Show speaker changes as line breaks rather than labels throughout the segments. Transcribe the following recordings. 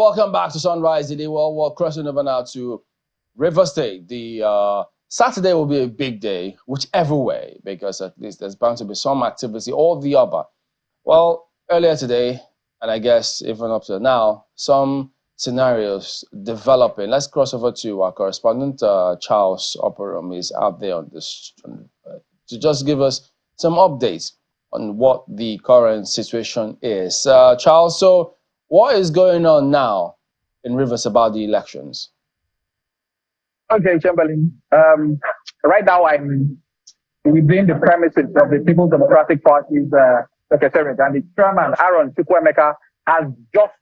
welcome back to Sunrise Today. Well, we're crossing over now to River State. The Saturday will be a big day, whichever way, because at least there's bound to be some activity or the other. Well, earlier today, and I guess even up to now, some scenarios developing. Let's cross over to our correspondent, Charles Operum, is out there on this to just give us some updates on what the current situation is. Charles, so what is going on now in Rivers about the elections?
Okay, Chamberlain. Right now, I'm within the premises of the People's Democratic Party's secretariat, and the chairman, Aaron Chukwuemeka, has just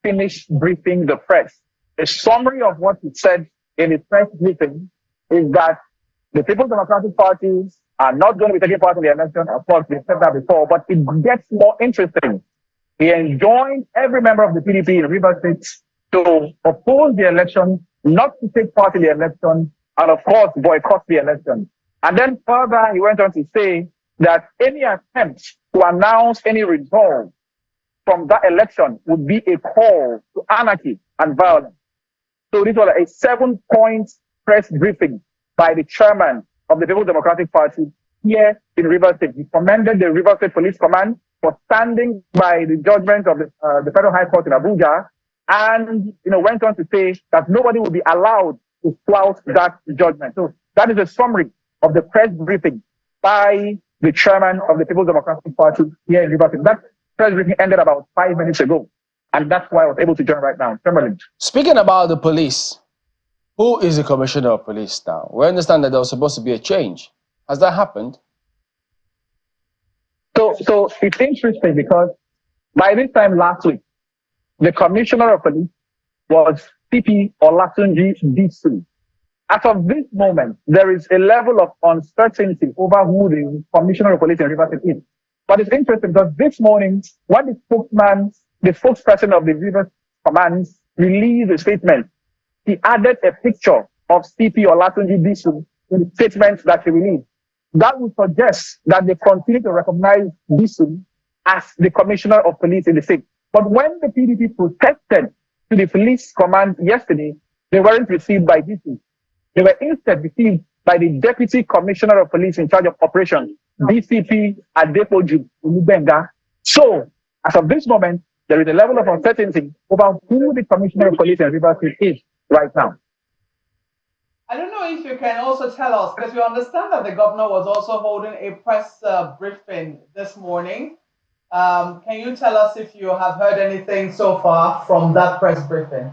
finished briefing the press. A summary of what he said in his press briefing is that the People's Democratic Party are not going to be taking part in the election. Of course, we said that before, but it gets more interesting. He enjoined every member of the PDP in Rivers State to oppose the election, not to take part in the election, and of course, boycott the election. And then further, he went on to say that any attempt to announce any result from that election would be a call to anarchy and violence. So this was a 7-point press briefing by the chairman of the People's Democratic Party here in Rivers State. He commended the Rivers State Police Command for standing by the judgment of the Federal High Court in Abuja, and went on to say that nobody will be allowed to flout that judgment. So that is a summary of the press briefing by the chairman of the People's Democratic Party here in Rivers State. That press briefing ended about 5 minutes ago, and that's why I was able to join right now.
Speaking about the police, who is the commissioner of police now? We understand that there was supposed to be a change. Has that happened?
So it's interesting because by this time last week, the commissioner of police was CP Olatunji DC. As of this moment, there is a level of uncertainty over who the commissioner of police in Rivers State is. But it's interesting because this morning, when the spokesperson of the Rivers Command released a statement, he added a picture of CP Olatunji DC in the statement that he released. That would suggest that they continue to recognize DC as the commissioner of police in the state. But when the PDP protested to the police command yesterday, they weren't received by DC. They were instead received by the deputy commissioner of police in charge of operations, DCP Adepoju Ulubenga. So, as of this moment, there is a level of uncertainty about who the commissioner of police in Rivers State is right now.
I don't know if you can also tell us, because we understand that the governor was also holding a press briefing this morning. Can you tell us if you have heard anything so far from that press briefing?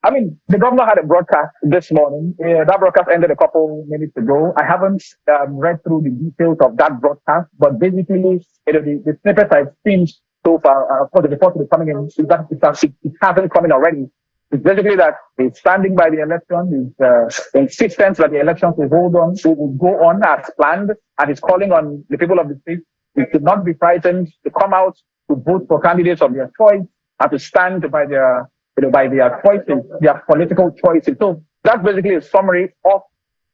I mean, the governor had a broadcast this morning. That broadcast ended a couple minutes ago. I haven't read through the details of that broadcast, but basically, the snippets I've seen so far, of course, the report will be coming in, it hasn't come in already. It's basically that he's standing by the election, his insistence that the elections will go on as planned, and he's calling on the people of the state to not be frightened, to come out to vote for candidates of their choice, and to stand by their choices, their political choices. So that's basically a summary of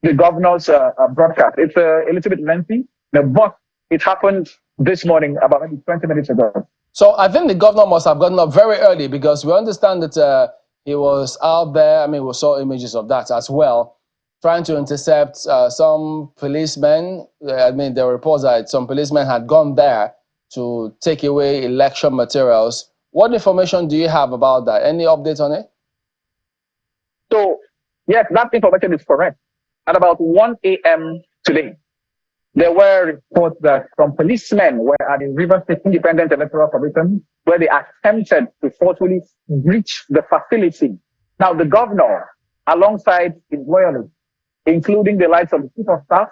the governor's broadcast. It's a little bit lengthy, but it happened this morning about maybe 20 minutes ago.
So I think the governor must have gotten up very early, because we understand that he was out there. I mean, we saw images of that as well, trying to intercept some policemen. I mean, there were reports that some policemen had gone there to take away election materials. What information do you have about that? Any updates on it?
So, yes, that information is correct. At about 1 a.m. today, there were reports that some policemen were at the Rivers State Independent Electoral Commission, where they attempted to forcefully breach the facility. Now, the governor, alongside his loyalists, including the likes of the Chief of Staff,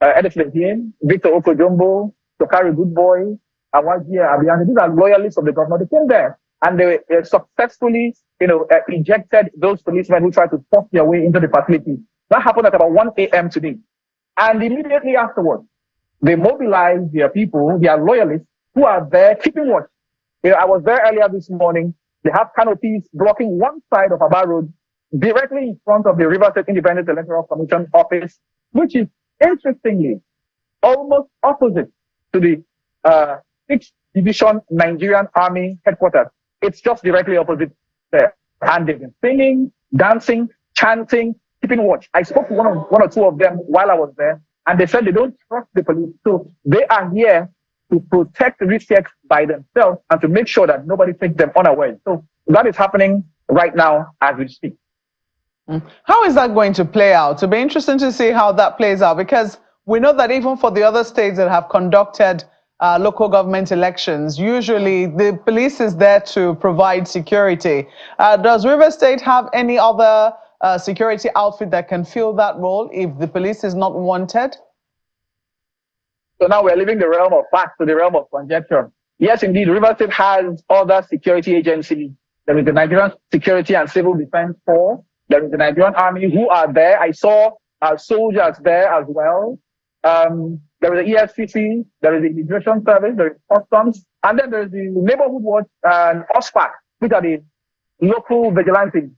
Edison, Victor Okojumbo, Tokari Goodboy, Awajia Abiyanti, these are loyalists of the governor. They came there and they successfully, ejected those policemen who tried to force their way into the facility. That happened at about 1 a.m. today. And immediately afterwards, they mobilized their people, their loyalists, who are there keeping watch. I was there earlier this morning. They have canopies blocking one side of Aba Road, directly in front of the Rivers State Independent Electoral Commission office, which is, interestingly, almost opposite to the 6th Division Nigerian Army headquarters. it's just directly opposite there. And they've been singing, dancing, chanting, keeping watch. I spoke to one or two of them while I was there, and they said they don't trust the police. So they are here to protect the RSIEC by themselves and to make sure that nobody takes them unawares. So that is happening right now as we speak.
How is that going to play out? It'll be interesting to see how that plays out, because we know that even for the other states that have conducted local government elections, usually the police is there to provide security. Does Rivers State have any other security outfit that can fill that role if the police is not wanted?
So now we're leaving the realm of fact to the realm of conjecture. Yes, indeed, Rivers State has other security agencies. There is the Nigerian Security and Civil Defense Force. There is the Nigerian Army who are there. I saw soldiers there as well. There is the EFCC, there is the Immigration Service, there is Customs, and then there is the Neighborhood Watch and OSPAC, which are the local vigilantes.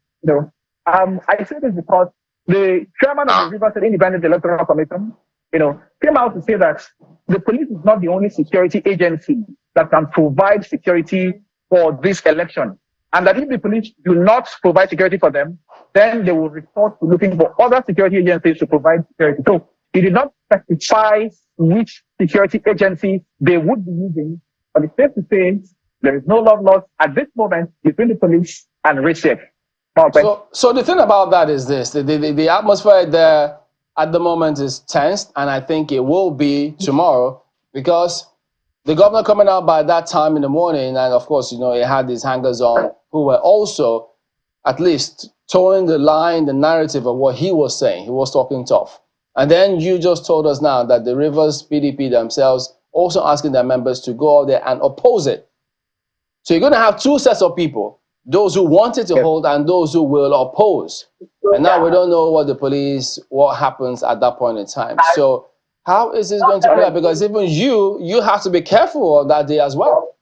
I say this because the chairman of the Rivers State Independent Electoral Commission, came out to say that the police is not the only security agency that can provide security for this election. And that if the police do not provide security for them, then they will resort to looking for other security agencies to provide security. So he did not specify which security agency they would be using, but it's safe to say there is no love lost at this moment between the police and RSIEC.
So the thing about that is this: the atmosphere there at the moment is tense, and I think it will be tomorrow, because the governor coming out by that time in the morning, and of course, he had these hangers on who were also at least towing the line, the narrative of what he was saying. He was talking tough. And then you just told us now that the Rivers PDP themselves also asking their members to go out there and oppose it. So you're going to have two sets of people, those who wanted to hold and those who will oppose. And now we don't know what happens at that point in time. So how is this going to play out? Because even you have to be careful on that day as well.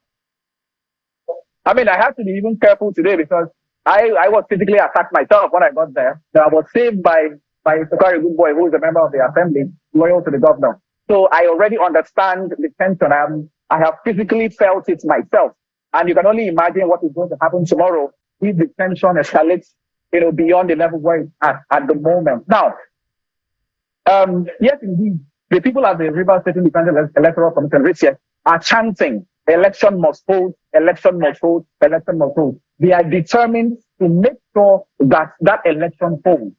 I mean, I have to be even careful today because I was physically attacked myself when I got there. So I was saved by a very good boy who is a member of the assembly, loyal to the governor. So I already understand the tension. I have physically felt it myself. And you can only imagine what is going to happen tomorrow if the tension escalates, beyond the level where it's at the moment. Now, yes, indeed, the people at the Rivers State Independent Electoral Commission, RSIEC, are chanting, election must hold, election must hold, election must hold. They are determined to make sure that election holds.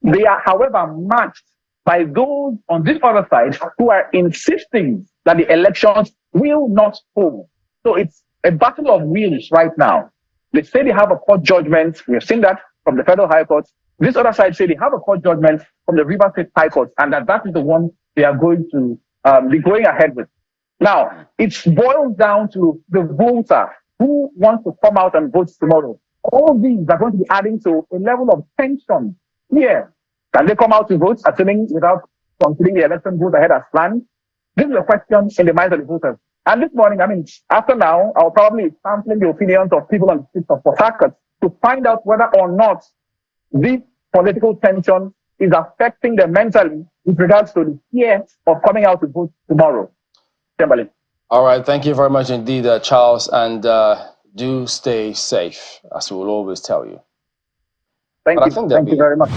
They are, however, matched by those on this other side who are insisting that the elections will not hold. So it's a battle of wills right now. They say they have a court judgment. We have seen that from the Federal High Court. This other side say they have a court judgment from the Rivers State High Court, and that is the one they are going to be going ahead with. Now, it boils down to the voter who wants to come out and vote tomorrow. All these are going to be adding to a level of tension here. Can they come out to vote, assuming without concluding the election vote ahead as planned? This is a question in the minds of the voters. And this morning, after now, I'll probably be sampling the opinions of people on the streets of Port Harcourt to find out whether or not this political tension is affecting them mentally with regards to the fear of coming out to vote tomorrow. Chamberlain.
All right. Thank you very much indeed, Charles. And do stay safe, as we will always tell you.
Thank you very much.